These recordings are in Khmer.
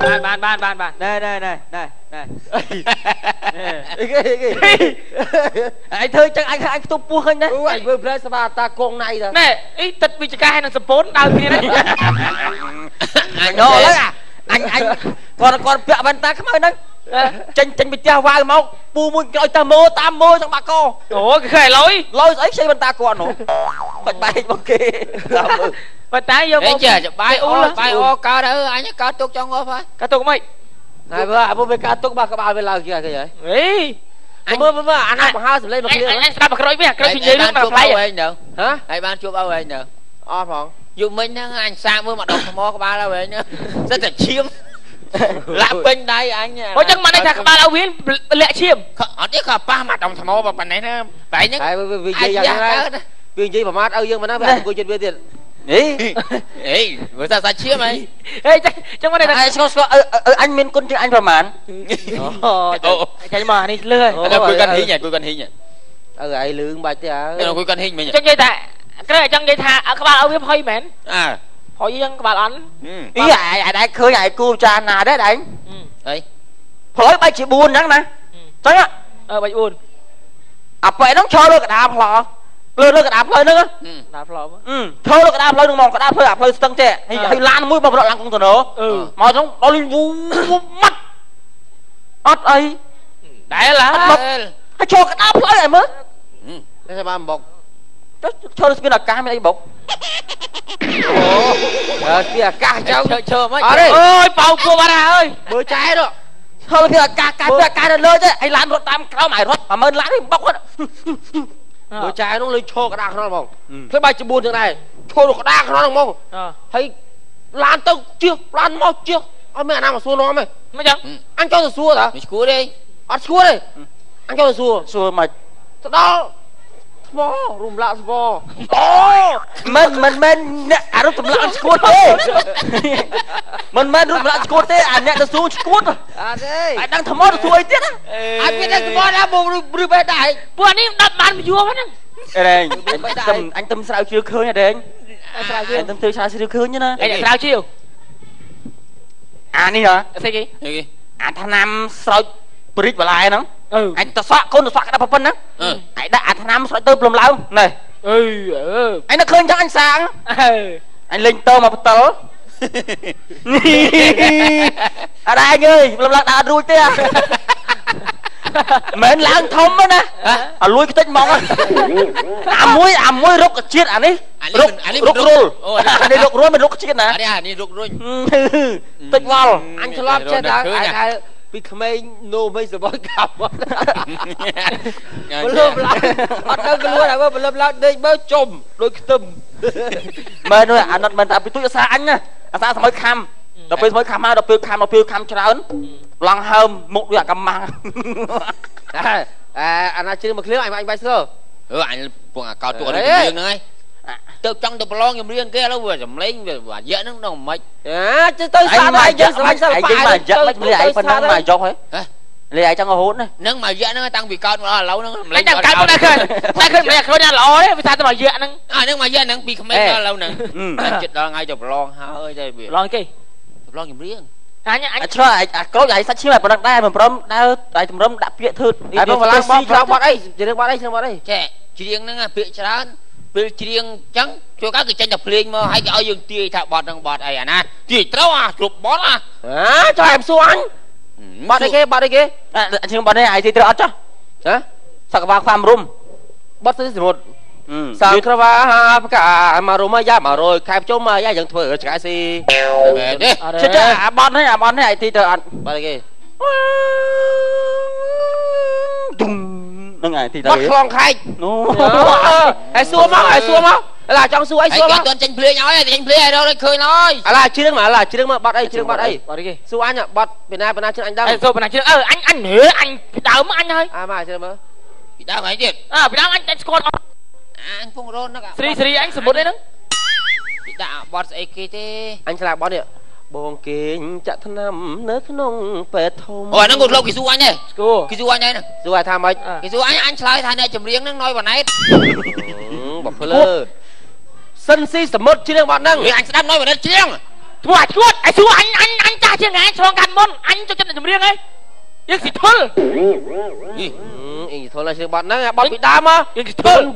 បានអីធ្វើចឹងអញខ្ទប់ពោះឃើញណាអូអញធ្វើប្រែស្វាតាកងណៃទៅណែអីទឹកវិជ្ជការហើយនឹងសម្ពូនដើរគ្នាណាអញដល់ហើយអញគាត់ពាក់វ៉ែនតាខ្មៅហ្នឹងចេញពីផ្ទះវាវមកពូមួយក្រោយតាមម៉ូចង់បាក់កអូគេឃើញលុយស្អីខ្ចីវ៉ែនតាគាត់នោះបាច់បែកមកគេប៉ុន្តែយកមកចេះបាយអូកើតអញកើតទុកចង់អស់ហើយកើតទុកមិនហើយបើវាកើតទុកបាក់ក្បាលវាឡើងគេហីអីមើលអាណាបង្ហើសម្លេងមកគ្នាអញស្ដាប់មកក្រោយវាក្រោយពីនិយាយរឿងមកផ្លៃហ៎ហើយបានជួបអើវិញទៅអត់ផងយូរមិញហ្នឹងអញសាកមើលមកដុំថ្មក្បាលហើយវិញសិតតែឈាមលាក់ពេញដៃអញអញ្ចឹងមកន័យថាក្បាលឲ្យវាលាក់ឈាមអត់ទេក៏ប៉ះមកដុំថ្មប៉ុណ្ណេះណាបែរហ្នឹងហើយវានិយាយយ៉ាងណាវានិយាយប្រមាថឲ្យយើងមកណាវាអង្គុយចិត្តវាទៀតអីមើលសាច់ឈាមអីចឹងមកន័យថាស្គាល់អញមានគុណជាងអញប្រមាណអូចាញ់មកនេះលឿហើយគួយកាន់ហ៊ីងឯលឿងបាច់ទេគួយកាន់ហ៊ីងមិញចឹងនិយាយថាក្រែអញ្ចឹងនិយាយថាក្បាលឲ្យវាផុយមែនផុយយ៉ាងក្បាលអន់អីអាដែរឃើញអាគូចាណាដែរដែរអីផ្លូវបែកជា4អញ្ចឹងណាចឹងបែក4អាប៉ែហ្នឹងឈរលើកដាផ្លោលើកដាផ្លូវហ្នឹងដាផ្លូវឈរលើកដាផ្លូវហ្នឹងមកកដាផ្លូវអាផ្លូវស្ទឹងទេហើយឡានមួយមកប្រត់ឡើងកុងតឺន័រមកហ្នឹងដល់វូម៉ាត់អត់អីដែលហើយឈរកដាផ្លូវឲ្យមើលតែបានមកឈរស្ពានអាកាសមានអីបុកអូស្ពានអាកាសចៅឈរមិនអើយប៉ៅគួរបាត់ហើយមើលចែទៅឈរស្ពានអាកាសកាយស្ពានអាកាសទៅលើទេឯឡានរត់តាមក្រោមឯរត់10000ឡាននេះបុកគាត់មើលចែនោះលេងឈរកដាខ្នល់ហ្មងធ្វើបាយជា4ចឹងដែរឈរកដាខ្នល់ហ្មងហើយឡានទៅជិះឡានមកជិះអត់មានអាណាមកសួរនាំទេមិនចឹងអញចូលទៅសួរតាមិនឈួរទេអត់ឈួរទេអញចូលទៅសួរមិនទៅដល់ស្វរុំឡាក់ស្វអូមិនអ្នកអារុំសម្លាក់ឈួតទេមិនរុំឡាក់ឈួតទេអាអ្នកទៅសួរឈួតអត់ទេអាចដឹងថ្មទៅសួរអីទៀតអាចមានតែថ្មដែរបងឬបែរដែរពួកនេះដាប់បានយួរហ្នឹងរែងអញទឹមស្រាវជ្រាវឃើញរែងស្រាវជ្រាវទឹមធ្វើស្រាវជ្រាវឃើញណាអញស្រាវជ្រាវអានេះហ៎ស្អីគេអាថ្នាំស្រោចព្រិចបន្លែហ្នឹងអញទៅសក់កូនទៅសក់ក្តាប់ប៉ុណ្ណឹងឯងដាក់អាថ្នាំស្រោចទៅភ្លុំឡើងណែអញនឹកឃើញចឹងអញសាងអញលេងតមកបតលអរ៉ាញអើយភ្លុំឡើងដាក់អត់រួចទេមិនឡើងធំណាអាលួយខ្ទេចហ្មងអាមួយរុកជាតិអានេះរុករុលអានេះរុករុលមិនរុកជាតិណាអានេះរុករុញតិចវល់អញឆ្លប់ចេះដល់ឯងពីក្មេងនោមមិនសបកាប់ពលឹមឡើងអត់ដឹងខ្លួនហើយពលឹមឡើងដេកមើលចំដូចខ្ទឹមមើលនោះអាណិតមិនតែពីទូចអាសាអញណាអាសាសម័យខំដល់ពេលសម័យខំមកដល់ពេលខំច្រើនឡងហើមមុខដូចអាកំម៉ាំងអាណាជឿមកឃ្លៀងអញបាយស្ទើអញពងអាកោតទូអត់រឿងហ្នឹងហើយទៅចង់ទៅប្រឡងខ្ញុំរៀងគេឥឡូវវាចម្លេងវារយៈហ្នឹងដល់មិនទៅស្អាតហើយយើងស្រឡាញ់សិល្បៈរយៈមិនលេឯងប៉ុណ្ណឹងមកយកហ៎លេឯងចង់រហូតណាហ្នឹងមករយៈហ្នឹងតាំងពីកោតមកដល់ឥឡូវហ្នឹងលេងតែកោតមកតែឃើញម្នាក់ខ្លួនណាល្អទេវាថាតែមករយៈហ្នឹងហ្នឹងមករយៈហ្នឹងពីក្មេងដល់ឥឡូវហ្នឹងចិត្តដល់ថ្ងៃទៅប្រឡងហើយតែវាប្រឡងគេប្រឡងខ្ញុំរៀងអញឆ្លោះអាក្រូចអាសាច់ឈាមប៉ុណ្ណឹងដែរមិនព្រមដើរតែជំរំដាក់ពាក្យធ្វើហើយបងឡើងបងឆ្លោះបាត់អីជារឿងបាត់អីឆ្លោះបាត់អីចេះច្រៀងហ្នឹងពាក្យច្រើនពេលច្រៀងចឹងជួនកាលគឺចេញតែភ្លេងមកហើយគេឲ្យយើងទាយថាបត់ហ្នឹងបត់អីអាណាទាយត្រូវអាគ្រប់បត់ចុះឯងសួរអញបត់អីគេអញ្ចឹងបត់នេះឯងទាយត្រូវអត់ចុះសក្បាខ្វាមរុំបត់ស្រីសមុទ្រសង្ក្រវាផ្កាមករុំយ៉ា100ខែជុំយ៉ាយើងធ្វើឆ្កែស៊ីនេះចិត្តអាបត់នេះឯងទាយត្រូវអត់បត់អីគេទុំហ្នឹងឯងទីទៅបាត់ខ្លងខែកហើយសួរមកឡាចង់សួរអីសួរមកអត់ចេញភ្លេងឲ្យចេញភ្លេងឲ្យរកឃើញហើយអាឡាជ្រឿងមកបាត់អីជ្រឿងបាត់អីគេសួរអញបាត់ពីណាជ្រឿងអញដឹងសួរពីណាជ្រឿងអញមើលអញពីដើមអញហើយមកជ្រឿងមើលពីដើមអញទៀតពីដើមអញតែស្គាល់អញពងរនហ្នឹងស្រីអញសមុទ្រអីហ្នឹងពីដាក់បាត់ស្អីគេទេអញឆ្លាតបាត់នេះបងគេចាក់ថ្នាំនៅក្នុងពេទ្យធំអូអាហ្នឹងគាត់លោកគេសួរអញទេគេសួរអញហ្នឹងសួរថាម៉េចគេសួរអញឆ្លើយថាអ្នកចម្រៀងហ្នឹងណយវ៉ាណែតបំភ្លើសិនស៊ីសមុទ្រច្រៀងបាត់ហ្នឹងអញស្ដាប់ណយវ៉ាណែតច្រៀងធ្វើអាឈួតឲ្យសួរអញចាស់ជាងឯងឆ្លងកា លអ៊ីធុលហើយជាបត់ហ្នឹងបត់ពីដើមមក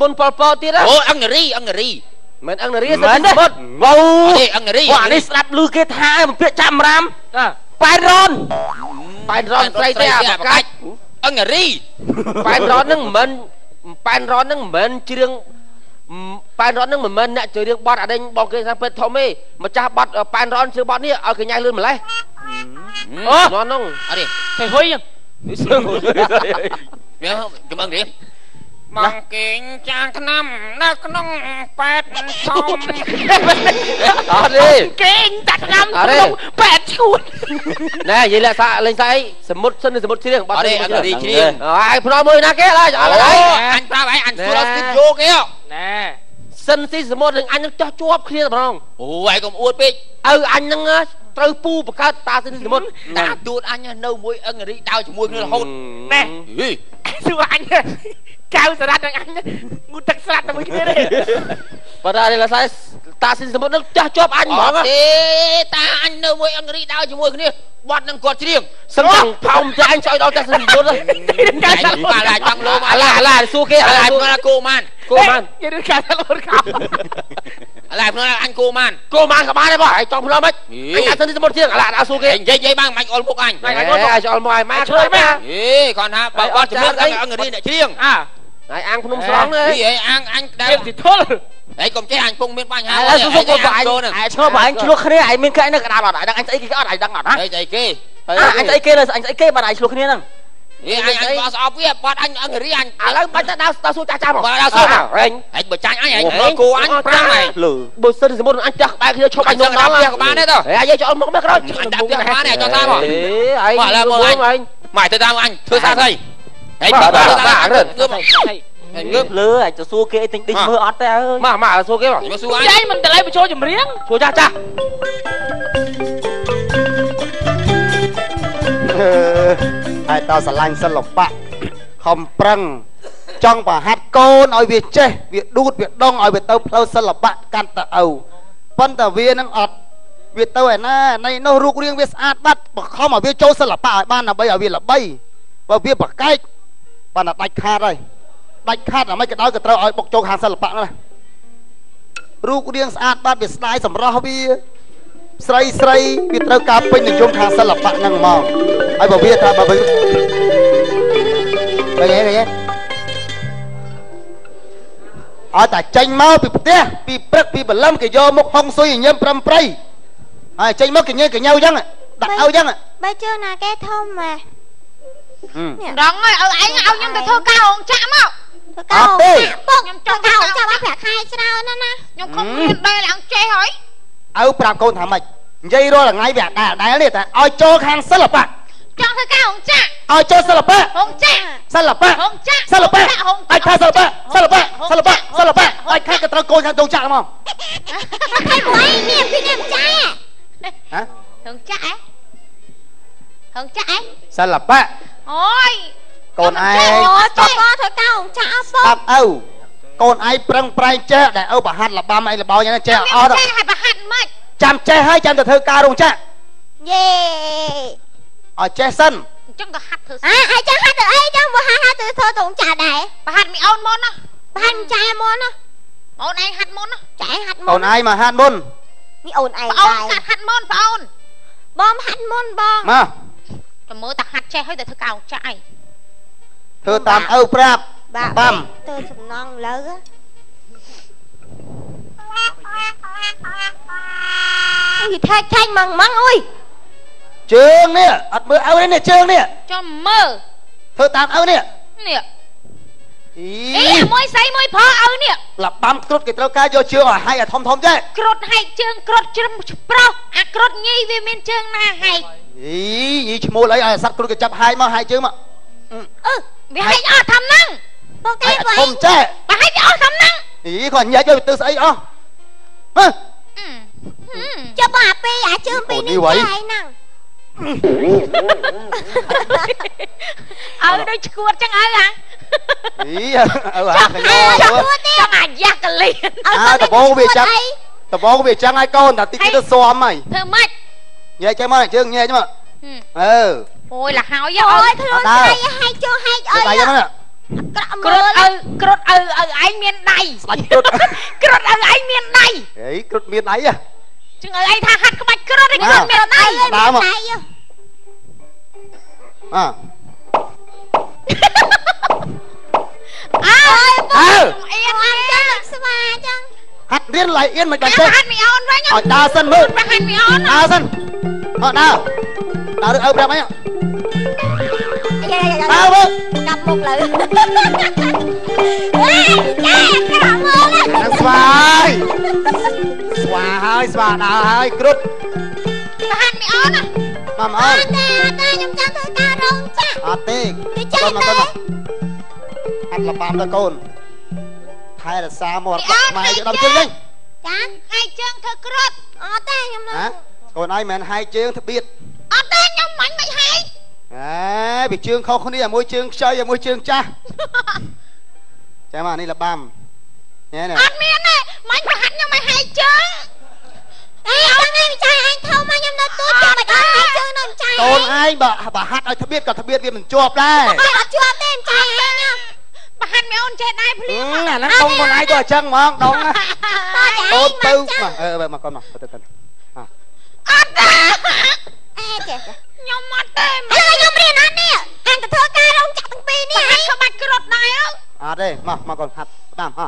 បុនប៉ុលពទៀតអូអង្គនារីមិនអង្គនារីសិនបុតវ៉ូនេះអង្គនារីអានេះស្ដាប់ឮគេថាបំពាក់ចាំរាមប៉ែនរនស្រីទេអាបកាច់អង្គនារីប៉ែនរនហ្នឹងមិនមែនច្រៀងប៉ែនរនហ្នឹងមិនមែនអ្នកច្រៀងបត់អាដេញបងគេថាពេទ្យធំទេម្ចាស់បត់ប៉ែនរនជឿបត់នេះឲ្យកញ្ញាលឿនម្លេះអូនោះអត់ទេទៅហុយមានកំអឹងទេមកគេងចាងឆ្នាំនៅក្នុងប៉ែតធំអត់ទេគេងតាឆ្នាំក្នុងប៉ែតឈួតណែនិយាយលេខសាលេងស្អីសមុទ្រសិនសមុទ្រជ្រៀងបាត់ទេអត់រីជ្រៀងហើយភ្នំមួយណាគេឡើយអត់ហើយអញប្រាប់ឯងអញសួរស្ទីបយោគេណែសិនស៊ីសមុទ្រនឹងអញនឹងចោះជាប់គ្នាម្ដងអូឯងកុំអួតពេកឪអញនឹងត្រូវពូបង្កើតតាសិនសមុទ្រតាទួតអញនៅមួយអង្គរីដើរជាមួយគ្នារហូតណែសួរអញកៅសារ៉ាត់នឹងអញងូទឹកស្រាត់តែមួយគ្នាទេបើតានេះឡាសាយតាស៊ីសមុទ្រនឹងចាស់ជាប់អញហ្មងទេតាអញនៅមួយអង្គរីដើរជាមួយគ្នាបត់នឹងគាត់ច្រៀងសឹងផោមតែអញចោយដល់តាស៊ីសមុទ្រកាសាឡូអាឡាចង់លោមអាឡាសួរគេអាឡាគោម៉ាននិយាយកាសាឡូខោអាឡាភ្នំអញគោម៉ានក៏បានដែរបងហើយចង់ភ្នំមិនអញអាសិនសមុទ្រច្រៀងអាឡាដល់សួរគេនិយាយបានមិនអុលមុខអញអុលមុខឲ្យម៉ាឆ្លើយម៉ាគាត់ថាបើបត់ជាមួយអង្គរីអ្នកច្រៀងហើយអាងភ្នំស្រង់នេះអាងដែលទីធុលហើយកុំចេះអញពងមានបញ្ហាហើយសុំក៏អញឈ្មោះបើអញឆ្លោះគ្នាឯងមានកាយនៅកណ្ដាលអត់ដឹងអញស្អីគេអត់ឯងដឹងអត់ហ៎ស្អីគេអញស្អីគេលើអញស្អីគេបាត់ឯងឆ្លោះគ្នាហ្នឹងអញបោះស្អប់វាបាត់អញអង្គរីអញឥឡូវបាច់ទៅដើរសួរចាស់ចាំបើដើរសួរហែងបើចាញ់អញគោអញប្រាំងហែងបើសិនសមុទ្រអញចាស់ក្បែរគ្នាឈប់អញនំដល់ផ្ទះក៏បានដែរតើហើយយកមុខមកក្រោយអញដាក់ផ្ទះក៏បានដែរចង់តាមហ៎ឯងមកឡើយមកអញមកទៅតាមអញធ្វើសារស្អីហែងបើងើបលើអាចទៅសួរគេទិញមើលអត់ទេអើយមកសួរគេមកសួរអញចេញមិនតលេបញ្ចូលចម្រៀងសួរចាស់ហើយតស្រឡាញ់សិល្បៈខំប្រឹងចង់បង្ហាត់កូនឲ្យវាចេះវាដួតវាដងឲ្យវាទៅផ្លូវសិល្បៈកាន់តែឪប៉ុន្តែវានឹងអត់វាទៅឯណានៃនោះរូបរាងវាស្អាតបាត់បង្ខំឲ្យវាចូលសិល្បៈឲ្យបានដើម្បីឲ្យវាល្បីបើវាប្រកែកបានតែដាច់ខាតហើយដាច់ខាតអ្មេចក៏ដោយក៏ត្រូវឲ្យបុកចូលខាងសិល្បៈណារូបរាងស្អាតបាត់វាស្ដាយសម្រស់វាស្រីវាត្រូវការពេញនិយមខាងសិល្បៈហ្នឹងហ្មងហើយបើវាថាបើវិញអត់តែចេញមកពីផ្ទះពីព្រឹកពីបលឹមគេយកមុខហុងស៊ុយញ៉ាំប្រំប្រៃហើយចេញមកកញើអញ្ចឹងដាក់ឲ្យអញ្ចឹងបើជឿណាគេធំម៉ែដងហើយឲ្យឯងឲ្យខ្ញុំទៅធ្វើការរោងចក្រមកធ្វើការរោងចក្រពុកខ្ញុំចង់ការរោងចក្រឲ្យប្រាក់ខែច្រើនណាណាខ្ញុំខំរៀនដែរឡើងចេះហើយឪប្រាប់កូនថាម៉េចនិយាយរាល់ថ្ងៃវាដែលនេះតែឲ្យចូលខាងសិល្បៈចង់ធ្វើការរោងចក្រឲ្យចូលសិល្បៈរោងចក្រសិល្បៈអាចខាងសិល្បៈអាចខាងក៏ត្រូវកូនខាងរោងចក្រហ្មងហើយមួយនេះពីនេះចាហ៎រោងចក្ររោងចក្រសិល្បៈអូយកូនឯងចូលធ្វើការរោងចក្រអត់ស្ដាប់ឪកូនឯងប្រឹងប្រែងចេះដែលឪប្រហាត់លបាំអីលបោយ៉ាងចេះអត់ចេះឲ្យប្រហាត់មិនចាំចេះហើយចាំទៅធ្វើការរោងចក្រយេឲ្យចេះសិនអញ្ចឹងក៏ហាត់ធ្វើឲ្យចេះហាត់ទៅអីចឹងបើហាត់ទៅធ្វើរោងចក្រដែរប្រហាត់មីអូនមុនណាប្រហាត់ចែមុនណាអូនឯងហាត់មុនណាចែហាត់មុនអូនឯងមកហាត់មុនមីអូនឯងដែរអូនហាត់មុនបងអូនបងហាត់មុនបងមកតែមើលតែហាត់ចេះហើយតែធ្វើការរោងចក្រឯងធ្វើតាមឪប្រាប់បាំទៅសំណងលើអីថែចាញ់ម៉ងអុយជើងនេះអត់មើលឪនេះជើងនេះចាំមើលធ្វើតាមឪនេះនេះអីមួយស្អីមួយផឪនេះលបាំគ្រុតគេត្រូវការយកជើងឲ្យហែកឲ្យធំចេះគ្រុតហែកជើងគ្រុតជ្រឹមប្រុសអាគ្រុតញីវាមានជើងណាហែកញីឈ្មោះអីឲ្យសត្វគ្រុតគេចាប់ហែកមកហែកជើងមកវាហែកអស់ធំហ្នឹងបងគេធំចេះបើហែកវាអស់ធំហ្នឹងគាត់ញែកឲ្យទៅស្អីអស់ហ៎ចាប់អាពីអាជើងពីនេះហ្នឹងឲ្យដូចឈួតចឹងហើយអាចាំអាយ៉ាកលីដបងវាចឹងហើយកូនតែតិចទៅស៊ាំហើយធ្វើម៉េចញែកចេះមកជើងញែកមក អូយឡាហើយ អូយខ្លួនស្រីឲ្យជើងហែកអី ដៃហ្នឹង ក្រត់ឲ្យឯងមានដៃ ស្លាច់គ្រុត ក្រត់ឲ្យឯងមានដៃ ហេគ្រុតមានដៃហ៎ ជឹងឲ្យឯងថាហាត់ក្បាច់ក្រត់ឯងក្រត់មានដៃ ដើមអើ អើ អើយ អើ អៀន អត់ចឹងស្វាចឹង ហាត់រៀនឡៃអៀនមិនបាច់ ចាំ ទេ ហាត់មីអូនវិញ ឲ្យដើរសិនមើល ប្រហាត់មីអូន ដើរសិនអត់ដើរដើរអើប្រាប់អី យ៉ា ដើរមើល កាប់មុខលើចាក្រក់មើល ហ្នឹងស្វាហើយស្វាហើយស្វាដើរហើយគ្រុត ប្រហាត់មីអូន មកអើ តែខ្ញុំចាំធ្វើការរងចាស់ អត់ទេ ទៅចាស់ មកទៅហាត់លបាមដល់កូនថែរក្សាមកអត់ម៉ែយកដល់ជើងវិញ ចា ហើយជើងធ្វើក្រត់ អត់ទេខ្ញុំ ហ៎កូនឯងមិនហែកជើងទៅបៀត អត់ទេខ្ញុំមិនហើយ អេពីជើងខុសគ្នាមួយជើងខ្ចីមួយជើងចាស់ចាំមកនេះលបាមញ៉ែនេះ អត់មានទេមិនប្រហាត់ខ្ញុំមិនហើយជើង អេអត់ទេចាស់ឯងធំមកខ្ញុំនៅទូចាំមិនអត់ហែកជើងនៅចាស់ កូនឯងបើហាត់ឲ្យត្បៀតក៏ត្បៀតវាមិនជាប់ដែរ អត់ជាប់ទេចាស់ឯងខ្ញុំ ប្រហាត់មីអូនចេះដែរភ្លាម អាហ្នឹងដងកូនឯងក៏អញ្ចឹងហ្មងដងណា តើ អូនទៅ ចាស់ មកមកកូនមកទៅ អត់ទេ អេចេះ ខ្ញុំអត់ទេ ឥឡូវខ្ញុំរៀនអត់នេះហាងទៅធ្វើការរងចាក់ទាំងពីរនេះ ប្រហាត់ក្បាច់ក្រត់ដែរ អត់ទេមកកូនហាត់តាមហ៎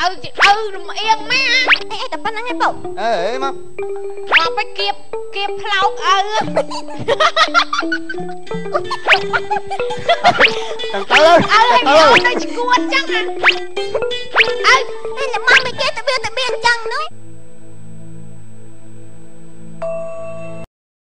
អូយឪរំអៀងម៉ា អេតែប៉ុណ្្នឹងឯងពុក អេមក មកไปគៀបផ្លោកឪ ទាំងទៅ ឪ ទៅ ឲ្យមកទៅឈួតចឹងអើ អើនេះល្មមមិនចេះទៅបៀតអញ្ចឹងនោះ